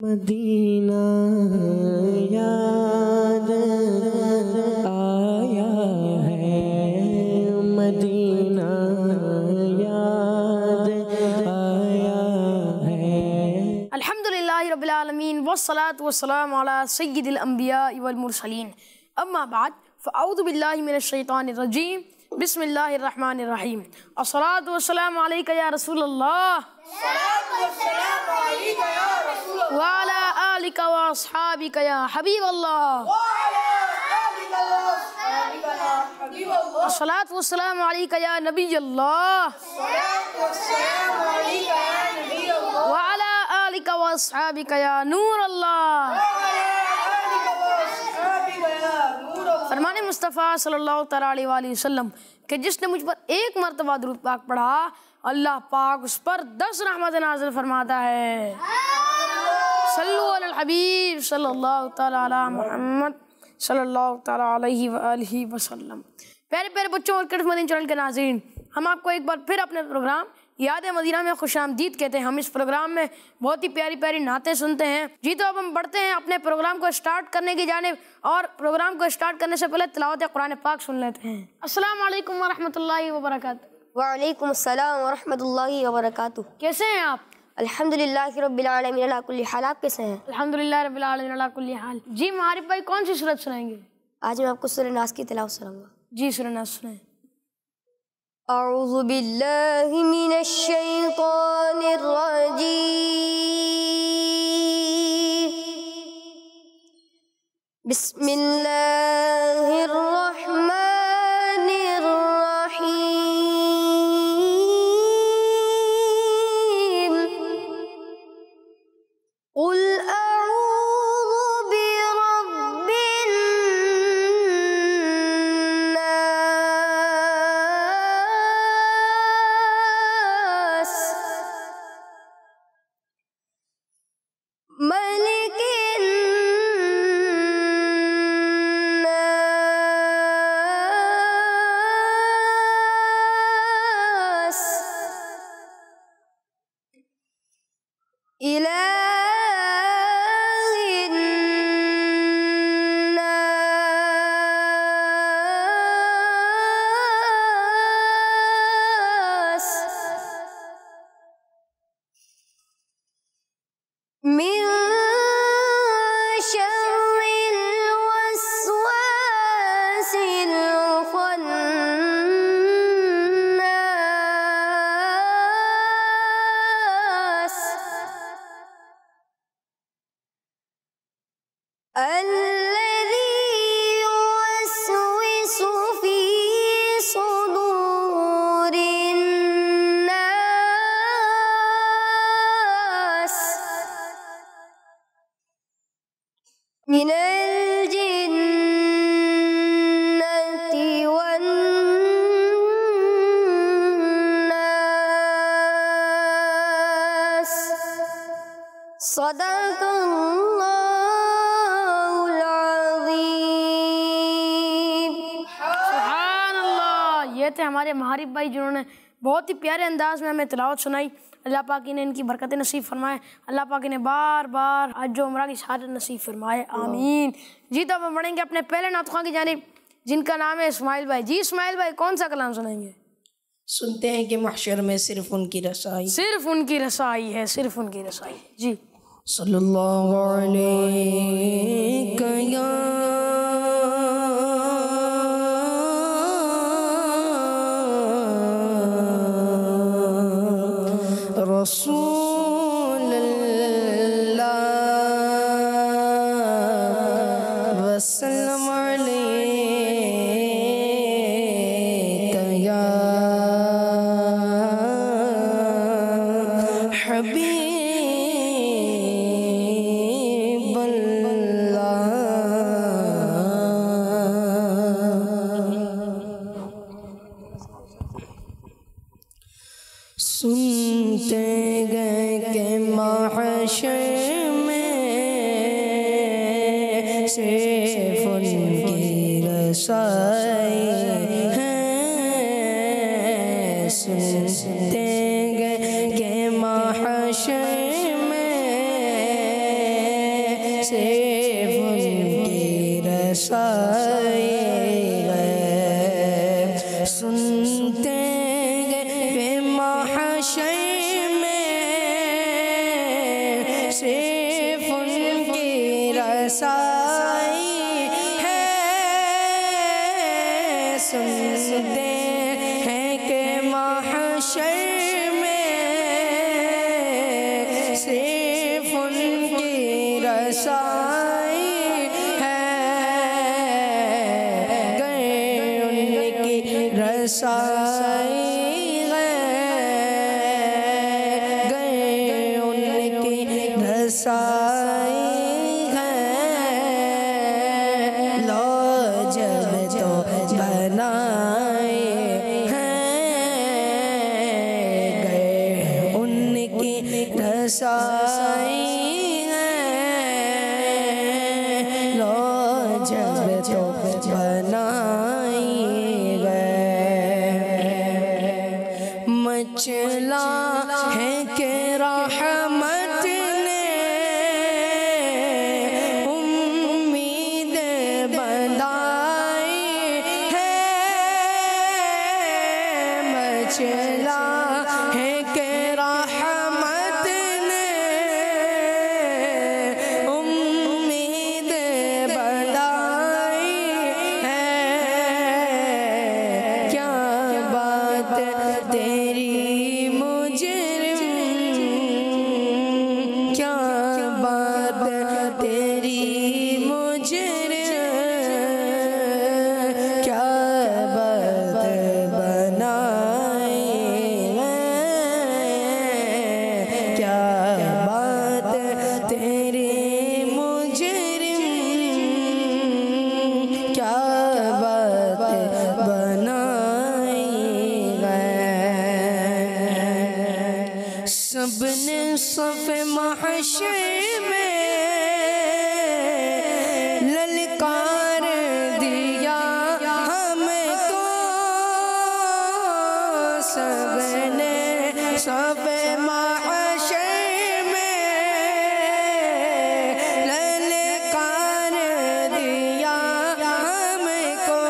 مدینہ یاد آیا ہے، مدینہ یاد آیا ہے۔ الحمدللہ رب العالمین والصلاة والسلام علی سید الانبیاء والمرسلین، اما بعد فاعوذ باللہ من الشیطان الرجیم، بسم اللہ الرحمن الرحیم۔ الصلاة والسلام علیک یا رسول اللہ، وعلی آلک واصحابک یا حبیب اللہ، الصلاة والسلام علیک یا نبی اللہ، وعلی آلک واصحابک یا نور اللہ۔ فرمان مصطفیٰ صلی اللہ تعالیٰ علیہ وآلہ وسلم کہ جس نے مجھ پر ایک مرتبہ درود پاک پڑھا، اللہ پاک اس پر 10 رحمت نازل فرماتا ہے۔ صلو علی الحبیب صلی اللہ تعالیٰ علی محمد صلی اللہ تعالیٰ علیہ وآلہ وسلم۔ پیارے پیارے بچوں اور کڈس مدینہ چینل کے ناظرین، ہم آپ کو ایک بار پھر اپنے پروگرام یاد مدینہ میں خوش آمدید کہتے ہیں۔ ہم اس پروگرام میں بہت ہی پیاری پیاری نعتیں سنتے ہیں۔ جی تو اب ہم بڑھتے ہیں اپنے پروگرام کو اسٹارٹ کرنے کی جانب، اور پروگرام کو اسٹارٹ کرنے سے پہلے تلاوت قرآن پاک سن لیتے ہیں۔ السلام علیکم ورحمۃ اللہ وبرکاتہ۔ وعلیکم السلام ورحمۃ اللہ وبرکاتہ۔ کیسے ہیں آپ؟ الحمدللہ رب العالمین علی کل حال۔ آپ کیسے ہیں؟ الحمدللہ رب العالمین علی کل حال۔ جی معارف بھائی کون سی سورت سنائیں گے؟ آج میں آپ کو سورہ ناس کی تلاوت سناؤں گا۔ جی سورہ ناس سنائیں۔ اعوذ باللہ من الشیطان الرجیم، بسم اللہ الرحمن الرحیم، قل اعوذ برب الناس، ملک الناس، إله الناس، من شر الوسواس الخناس، الذي يوسوس في صدور الناس من الجنة والناس۔ صدق اللہ العظیم۔ سبحان اللہ۔ یہ تھے ہمارے محارب بھائی جنہوں نے بہت ہی پیارے انداز میں ہمیں تلاوت سنائی۔ اللہ پاک نے ان کی برکتیں نصیب فرمائے، اللہ پاک نے بار بار حج و عمرہ کی سعادت نصیب فرمائے، آمین۔ جی تو اب ہم بڑھیں گے اپنے پہلے نعت خواں کی جانب، جن کا نام ہے اسماعیل بھائی۔ جی اسماعیل بھائی کون سا کلام سنائیں گے؟ سنتے ہیں کہ محشر میں صرف ان کی رسائی، صرف ان کی رسائی ہے، صرف ان کی رسائی ہے۔ جی صلی اللہ علیہ یا رسول اللہ وسلم علیک یا حبیب اللہ۔ سنتے گئے کہ محشر میں صرف ان کی رسائی ہے، سنتے گئے کہ محشر میں صرف ان کی رسائی ہے، سنتے گئے محشر میں صرف ان کی رسائی ہے، سنتے ہیں کہ محشر صرف ان کی رسائی ہے، گئے ان کی رسائی ہے، گئے ان کی رسائی ہے، لو جب تو بنائے ہیں، گئے ان کی رسائی ہے، لو جب تو بنائی گئے، مچلا ہے کہ رحمت نے امید بندائی ہے، مچلا ہے کہ رحمت نے امید بندائی ہے، کیا بات تیری مجرم، کیا بات تیری مجرم، کیا بات بنائی ہے، کیا بات تیری مجرم، کیا بات بنائی ہے، سب نے صف محشر میں للکار دیا ہم کو، سب نے صف محشر میں للکار دیا ہم کو،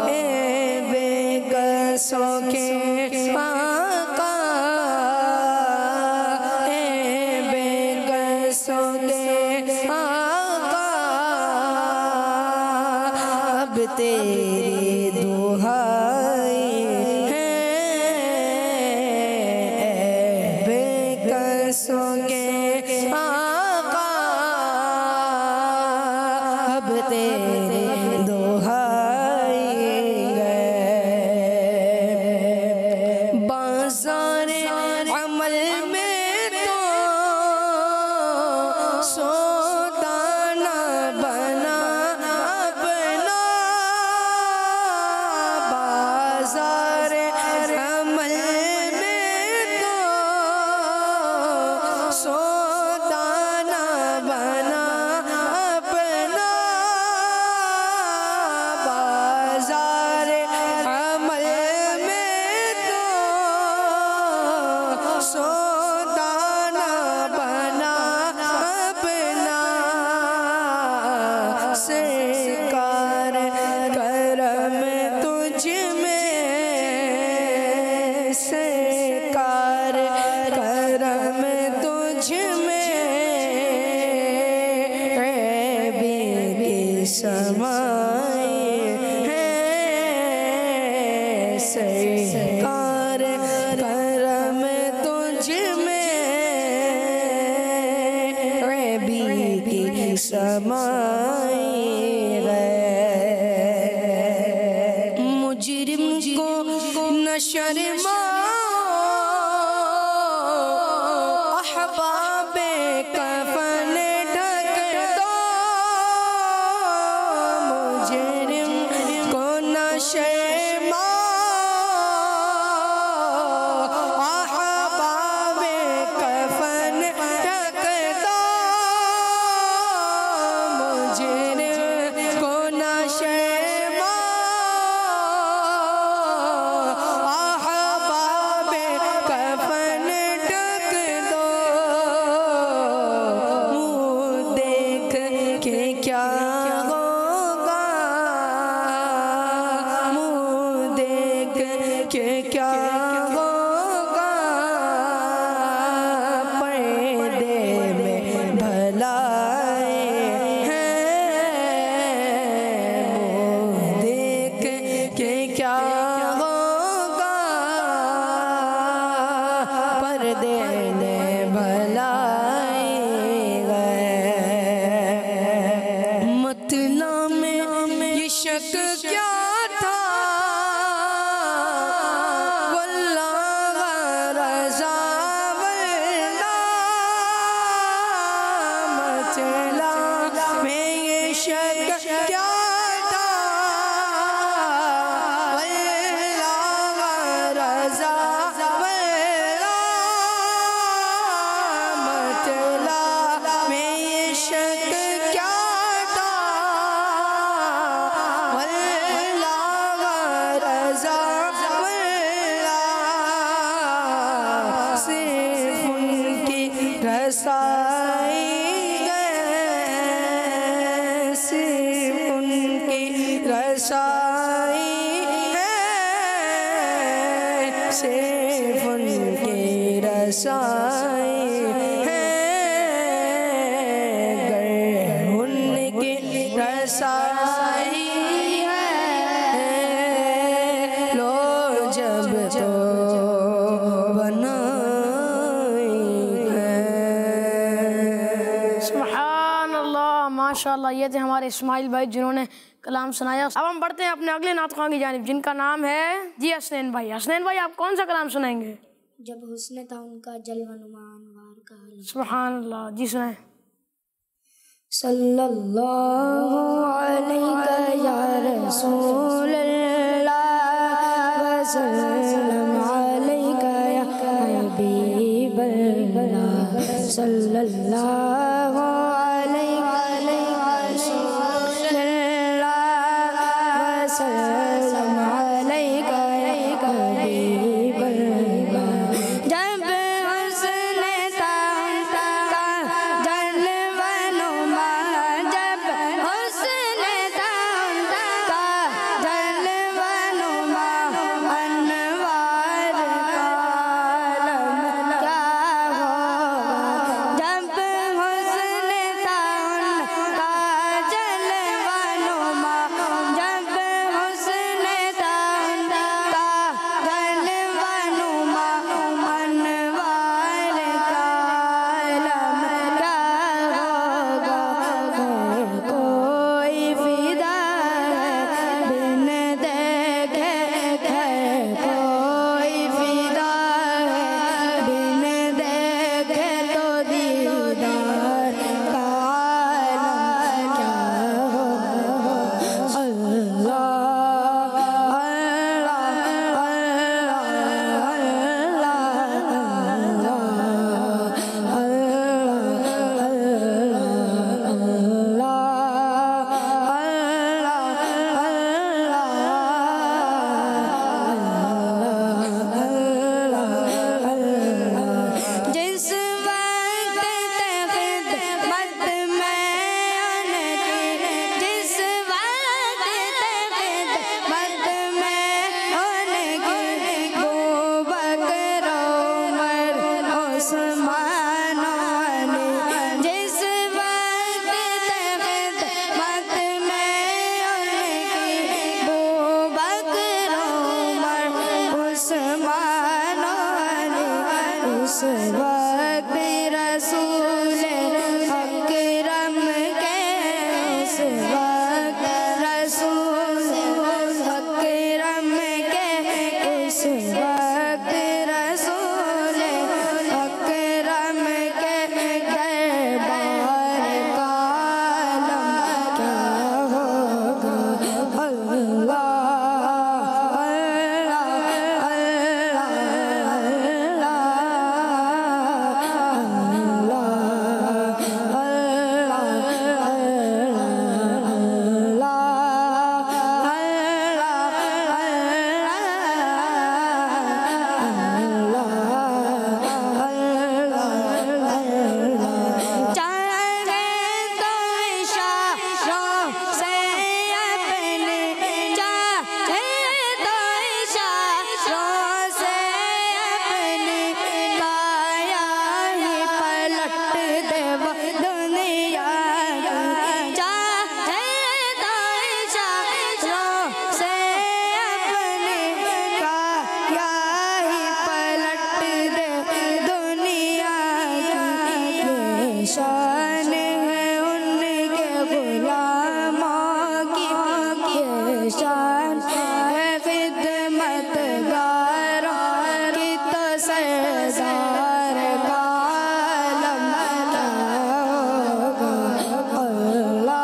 اے بے قصوں کے آقا، اے بے قصوں کے آقا، اب تیری دہائی ہے، اے بے قصوں کے آقا، اب تیری دہائی ہے، بازار عمل میں تو سودا نہ بنا اپنا، بازار عمل میں تو سودا نہ بنا اپنا، بازار عمل میں تو سودا نہ بنا اپنا، سرکار کرم تجھ میں، سرکار کرم تجھ میں، عیبی کی سمائی ہے، سرکار کرم تجھ میں، عیبی کی سمائی ہے، مجرم کو نہ شرما احباب کفن ڈھک دو، مجرم کو نہ شرما احباب کفن ڈھک دو، مجرم کو نہ شرما احباب کفن ڈھک دو، رسائی ہے، صرف ان کی رسائی ہے، صرف ان کی رسائی ہے، گر ان کی رسائی ہے، لو جب تو ماشاءاللہ، یہ تھے ہمارے اسماعیل بھائی جنہوں نے کلام سنایا۔ اب ہم بڑھتے ہیں اپنے اگلے نعت خواں کی جانب، جن کا نام ہے جی حسنین بھائی۔ حسنین بھائی، آپ کون سا کلام سنائیں گے؟ جب حسن تھا ان کا جلوہ نما انوار کا عالم۔ سبحان اللہ، جی سنائیں۔ صلی اللہ علیہ یا رسول اللہ وسلم علیہ یا حبیب اللہ، صلی اللہ علیہ رسول اللہ وسلم علیہ یا حبیب اللہ۔ جب حسن تھا ان کا جلوہ نما، جب حسن تھا ان کا جلوہ نما انوار کا عالم کیا ہوگا، جب حسن تھا ان کا جلوہ نما، جب حسن تھا ان کا جلوہ نما انوار کا عالم کیا ہوگا۔ کوئی فدا ہے بن دیکھے، کوئی فدا ہے بن دیکھے تو دیدار کا عالم کیا ہوگا۔ اللہ جس وقت خدمت میں ان کی، جس وقت خدمت میں ان کی، ابوبکر عمر عثمان علی، جس وقت خدمت میں ان کی، ابوبکر عمر عثمان علی، اس وقت رسول اکرم کے، اس وقت رسول اکرم کے، اس وقت رسول اکرم کے دربار کا عالم کیا ہوگا۔ اللہ شان ہے ان کے غلاموں کی، یہ شان ہے خدمت گاروں کی، تو سردار کا عالم کیا ہوگا۔ اللہ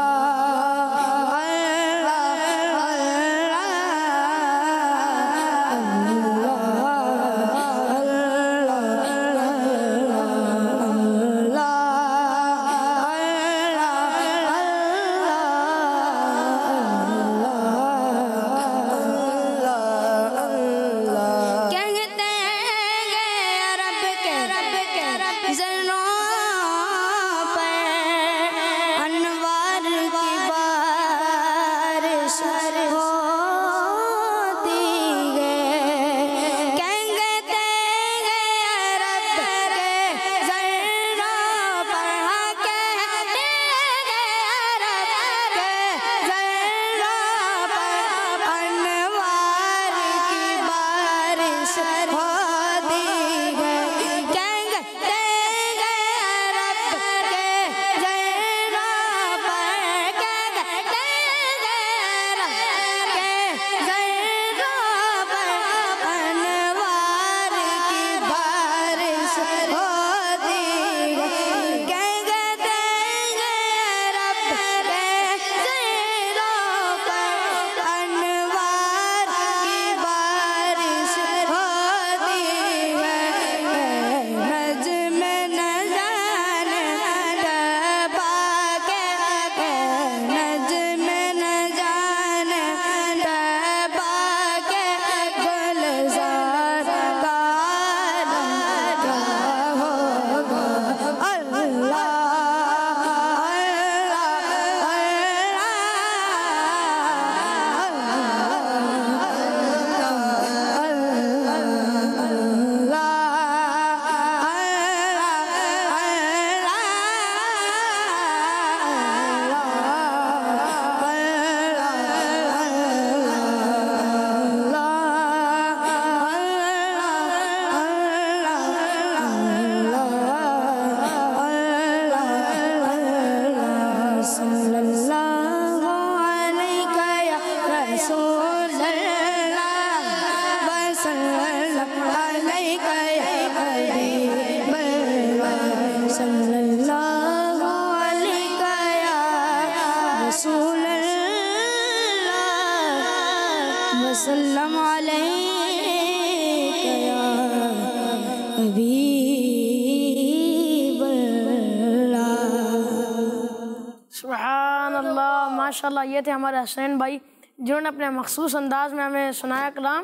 سبحان اللہ، ماشاءاللہ. یہ تھے ہمارے حسین بھائی جنہوں نے اپنے مخصوص انداز میں ہمیں سنایا کلام.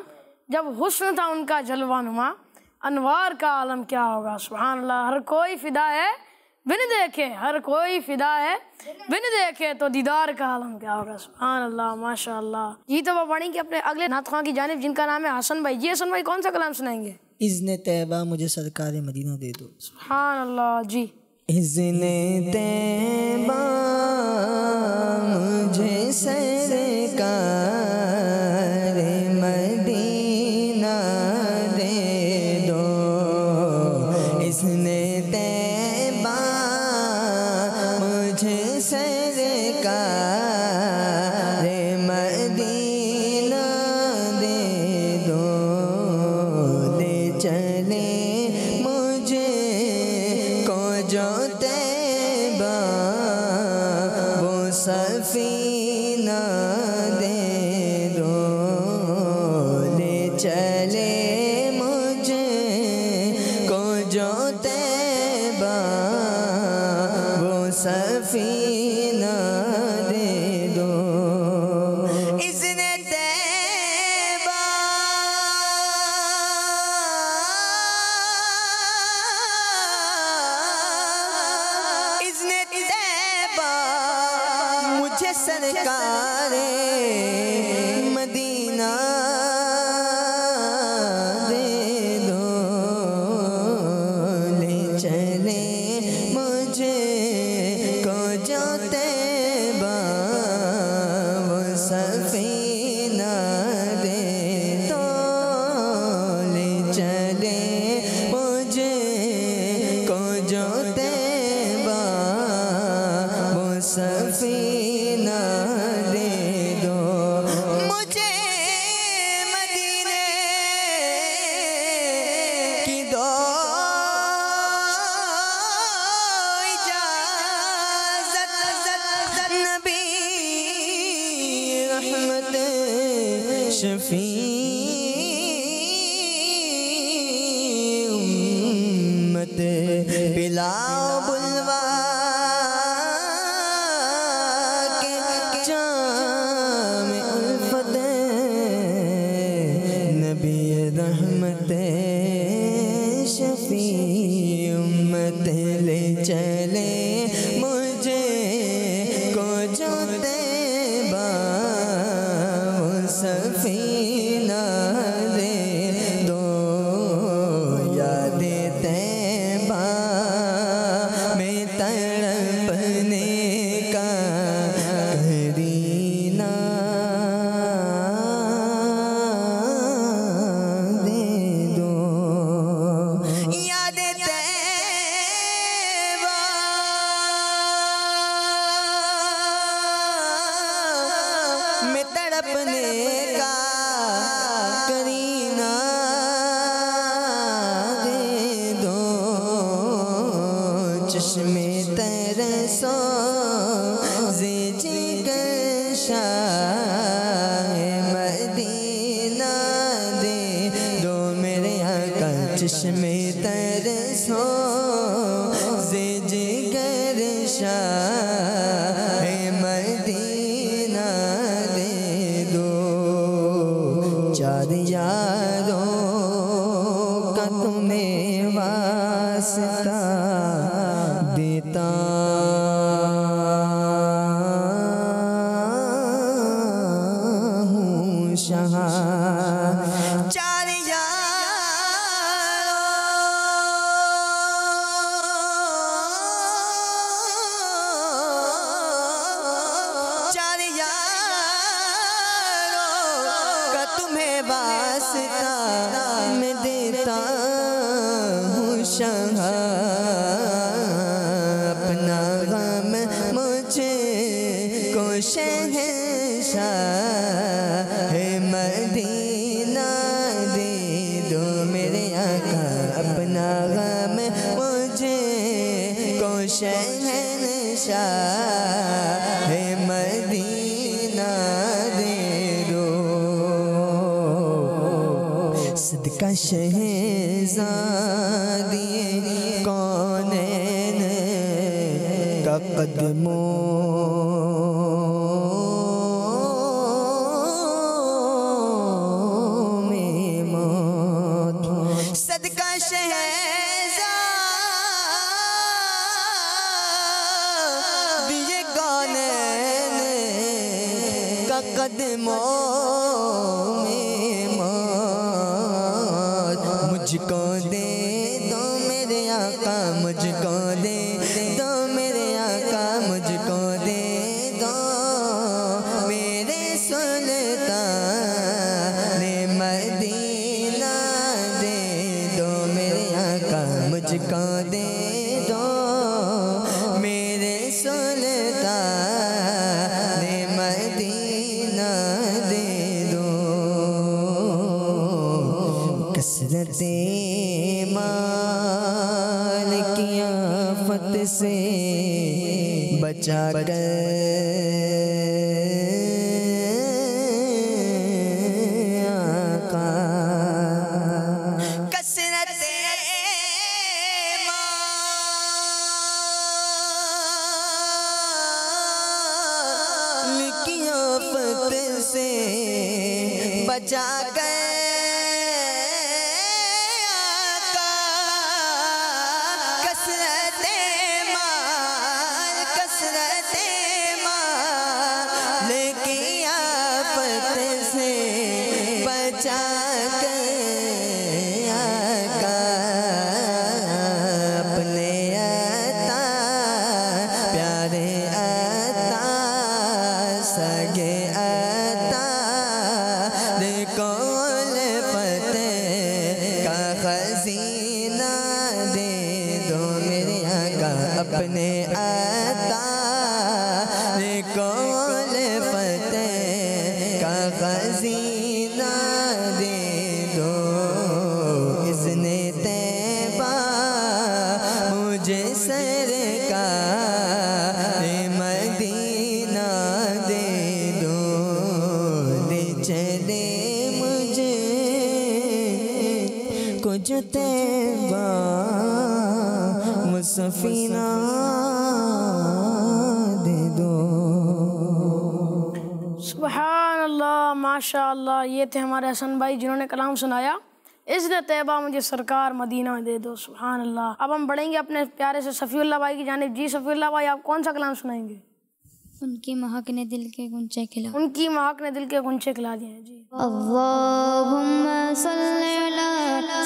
جب حسن تھا ان کا جلوہ نما، انوار کا عالم کیا ہوگا. سبحان اللہ. ہر کوئی فدا ہے بن دیکھے، ہر کوئی فدا ہے بن دیکھے، تو دیدار کا عالم کیا ہوگا. سبحان اللہ، ماشاء اللہ. جی تو وہ بڑھیں گے اپنے اگلے نعت خواں کی جانب جن کا نام ہے حسن بھائی. جی حسن بھائی کون سا کلام سنائیں گے؟ اذن طیبہ مجھے سرکار مدینہ دے دو. سبحان اللہ. جی اذن طیبہ مجھے سرکار مدینہ دے دو. اذن طیبہ مجھے سرکار مدینہ دے دو. لے چلے مجھے کو جو طیبہ وہ سفینہ دے دو. لے چلے مجھے کو جو طیبہ وہ سفینہ دے دو. اذن طیبہ اذن طیبہ مجھے سرکار مدینہ دے دو. لے چلے مجھے کو جو طیبہ وہ سفینہ دے دو. لے چلے مجھے کو جو طیبہ وہ سفینہ دے دو. مجھے مدینے کی دو اجازت. نبی رحمت شفیع امت بلا بلوا کے جام الفت. نبی رحمت شفیع امت. لے چلے مجھے کو جو طیبہ وہ سفینہ دے دو. یاد طیبہ میں تڑپنے کا کرینہ دے دو. یاد طیبہ میں تڑپنے کا کرینہ دے دو. چشمے ترسو زی جگر شاہ مدینہ دے دو. میرے آقا چشمے ترسو زی جگر شاہ مدینہ دے دو. چار یاروں کا تمہیں واسطہ دیتا ہوں شاہ. چار تمہیں واسطہ میں دیتا ہوں شاہ. اپنا غم مجھے کو شہنشاہ مدینہ دے دو. میرے آقا اپنا غم مجھے کو شہنشاہ مدینہ دے دو. صدقہ شہزادی کونین کا قدموں میں موت صدقہ شہزاد یہ کونین کا قدموں میں موت مجھ کو دے دو میرے آقا مجھ کو دے دو میرے آقا مجھ کو دے دو میرے سلطان مدینہ دے دو میرے آقا مجھ کو دے دو میرے سلطان مدینہ دے دو کثرت مال کی آفت سے بچا کر آقا کثرت مال کی آفت سے بچا کر اپنے عطا کول فتح کا خزینہ دے دو اذن طیبہ مجھے سرکار مدینہ دے دو لے چلے مجھے کچھ طیبہ سفینہ دے دو سبحان اللہ ماشاء اللہ. یہ تھے ہمارے حسن بھائی جنہوں نے کلام سنایا اذن طیبہ مجھے سرکار مدینہ دے دو. سبحان اللہ. اب ہم بڑھیں گے اپنے پیارے سے صفی اللہ بھائی کی جانب. جی صفی اللہ بھائی آپ کون سا کلام سنائیں گے؟ ان کی مہک نے دل کے گنچے کھلا ان کی مہک نے دل کے گنچے کھلا دیے ہیں. جی اللہم صلی علی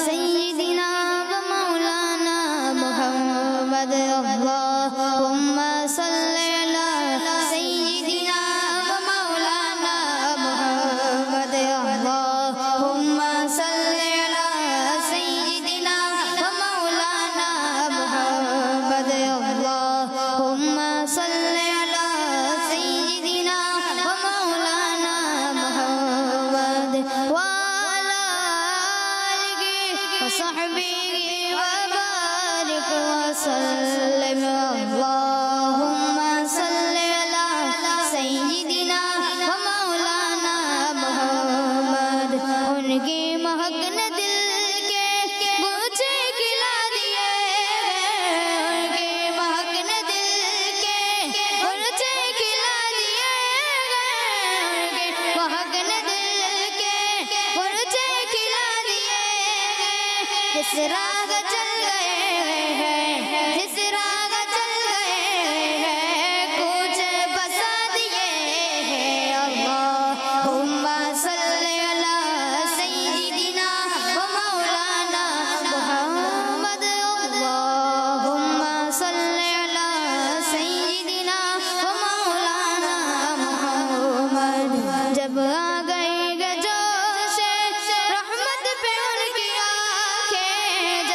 سیدنا و مولانا محمد. اللہم صلی علی سیدنا و مولانا محمد. اللہم صلی علی سیدنا و مولانا محمد. اللہم صلی علی سیدنا و مولانا محمد وعلی آلہ وصحبہ وبارک وسلم. اللہم صلی علی سیدنا و مولانا محمد. ان کی مہک نے دل کے گنچے کھلا دیے. ان کی مہک نے دل کے گنچے کھلا دیے. ان کی مہک نے دل کے گنچے کھلا دیے. جس راہ چل گئے ہیں جس راہ چل گئے ہیں کچھ بسا دیے ہیں. اللہم صلی علی سیدنا و مولانا محمد. اللہم صلی علی سیدنا و مولانا محمد. جب آ گئی گے جوش رحمت پہ ان کی آنکھیں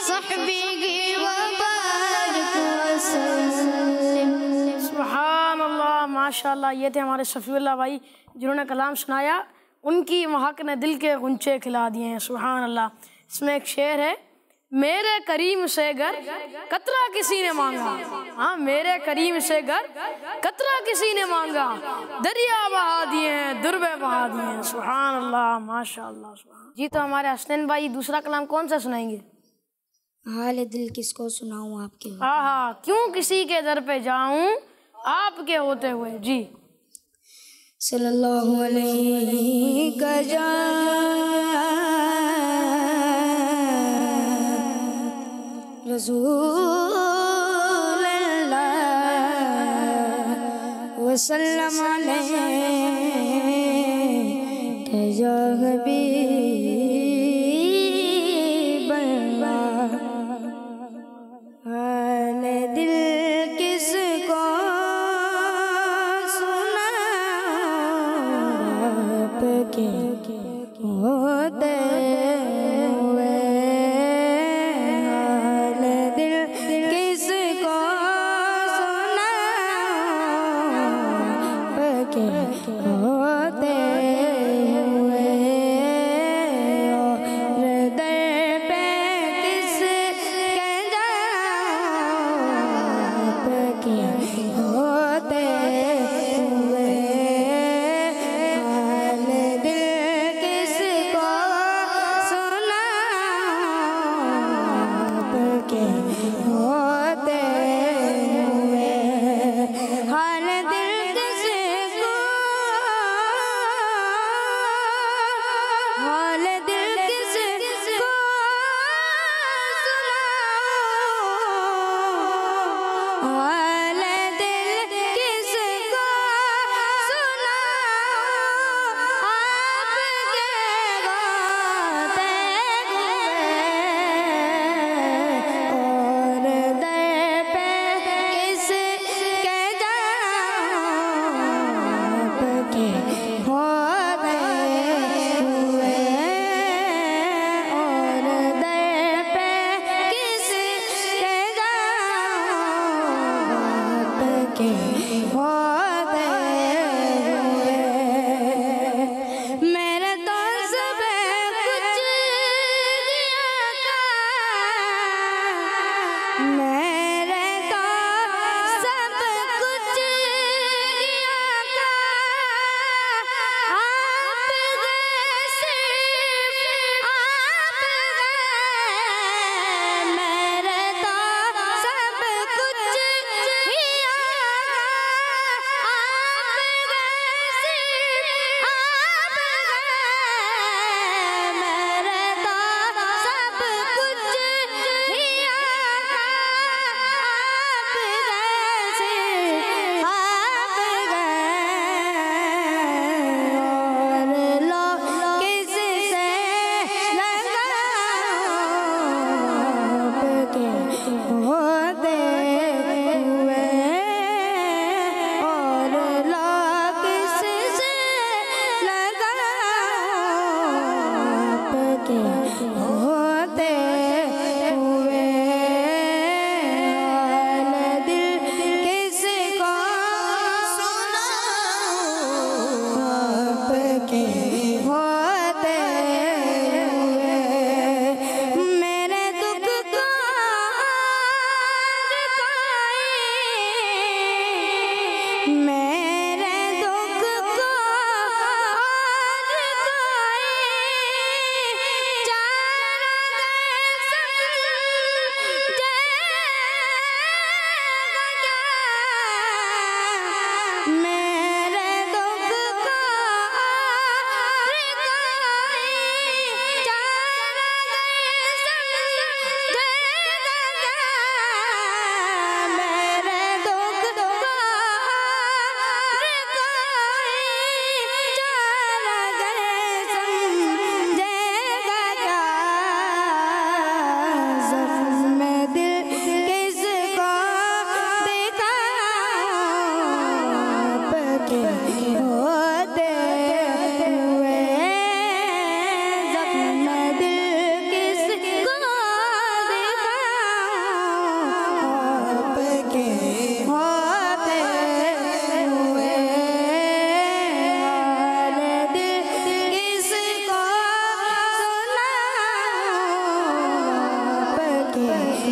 صحبه وبارك وسلم. سبحان اللہ، ماشاء اللہ. یہ تھے ہمارے شفیع اللہ بھائی جنہوں نے کلام سنایا. ان کی مہک نے دل کے غنچے کھلا دیے ہیں. سبحان اللہ. اس میں ایک شعر ہے، میرے کریم سے گر قطرہ کسی نے مانگا. ہاں، میرے کریم سے گر قطرہ کسی نے مانگا، دریا بہا دیے ہیں، دربے بہا دیے ہیں. سبحان اللہ، ماشاء اللہ. جی تو ہمارے حسنین بھائی دوسرا کلام کون سا سنائیں گے؟ حال دل کس کو سناؤں آپ کے. ہاں، کیوں کسی کے در پہ جاؤں آپ کے ہوتے ہوئے. جی. صلی اللہ علیہ کا رسول اللہ وسلم علیہ یا حبیب اللہ. حال دل کس کو سناؤں آپ کے ہوتے ہوئے. حال دل کس کو سناؤں آپ کے ہوتے ہوئے. اور در پہ کس کے جاؤں آپ کے ہوتے ہوئے. حال دل کس کو سناؤں آپ کے ہوتے ہوئے. حال دل کس کو، حال دل کس کو سناؤں، حال دل کس کو سناؤں آپ کے ہوتے ہوئے. اور در پہ کس کے جاؤں آپ کے ہوتے ہوئے.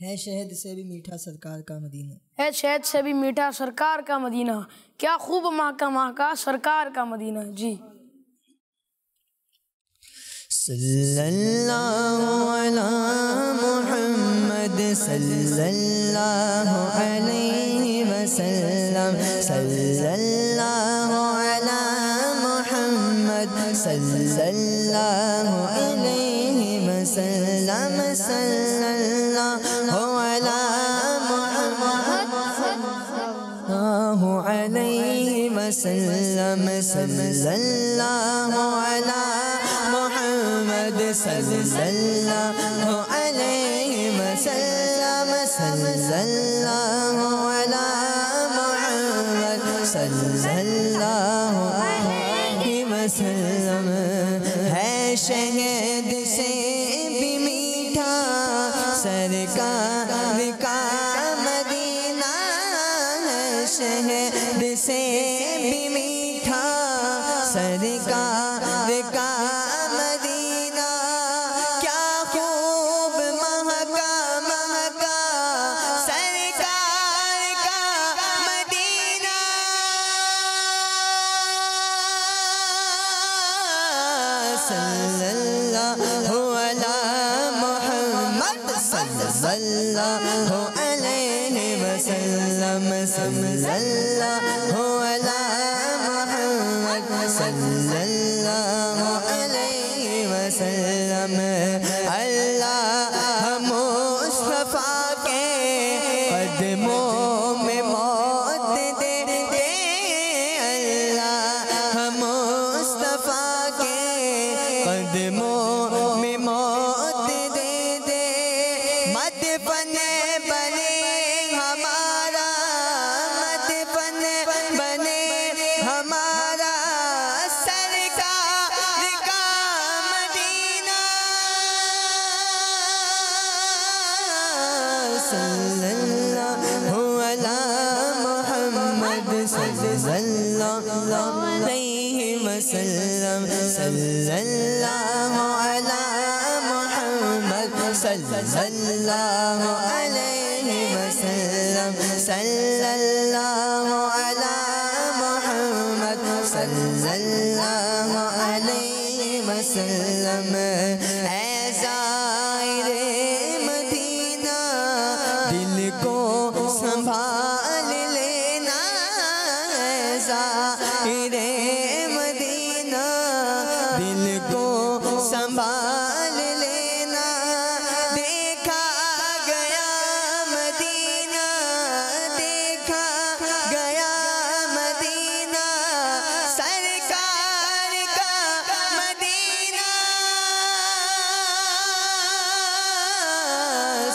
ہے شہد سے بھی میٹھا سرکار کا مدینہ، ہے شہد سے بھی میٹھا سرکار کا مدینہ، کیا خوب مہکا سرکار کا مدینہ۔ جی صلی اللہ علی محمد صلی اللہ علیہ وسلم، صلی اللہ علی محمد صلی اللہ علیہ وسلم، صلی اللہ علی محمد علیہ وسلم، صلی اللہ علی محمد صلی اللہ علیہ وسلم، صلی اللہ علی محمد صلی اللہ علیہ وسلم۔ ہے شہد سے بھی میٹھا سرکار کا مدینہ، ہے شہد سے بھی میٹھا سرکار کا مدینہ، کیا خوب مہکا سرکار کا مدینہ، صلی اللہ علی محمد صلی اللہ علیہ وسلم، صلی اللہ علی محمد صلی اللہ علیہ وسلم۔ اللہ مصطفیٰ کے قدموں میں موت دے دے، اللہ مصطفیٰ کے قدموں میں موت دے دے، مدفن بنے ہمارا، مدفن بنے ہمارا سرکار کا مدینہ، صلی اللہ علی محمد صلی اللہ علیہ وسلم، صلی اللہ علی محمد صلی اللہ علیہ وسلم، صلی اللہ علی محمد صلی اللہ علیہ وسلم۔ اے زائر مدینہ دل کو سنبھال لینا، اے زائر مدینہ دل کو سنبھال لینا، دیکھا گیا مدینہ، دیکھا گیا مدینہ سرکار کا مدینہ،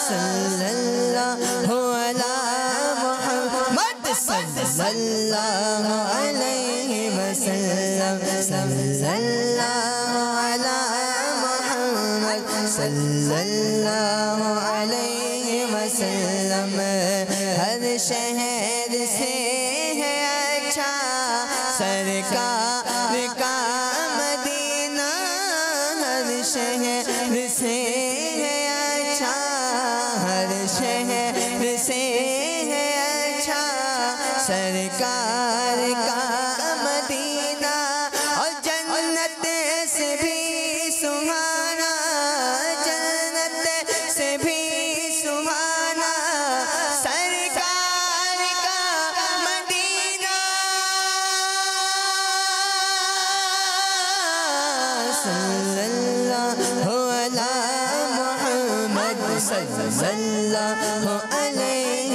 صلی اللہ علی محمد صلی اللہ علیہ وسلم، صلی اللہ علی محمد صلی اللہ علیہ وسلم۔ ہر شہر سے ہے اچھا سرکار کا مدینہ، ہر شہر سے ہے اچھا، ہر شہر سے ہے اچھا سرکار کا مدینہ، اور جنت سے بھی سہانا، جنت سے بھی سہانا سرکار کا مدینہ، صلی اللہ علی محمد صلی اللہ علیہ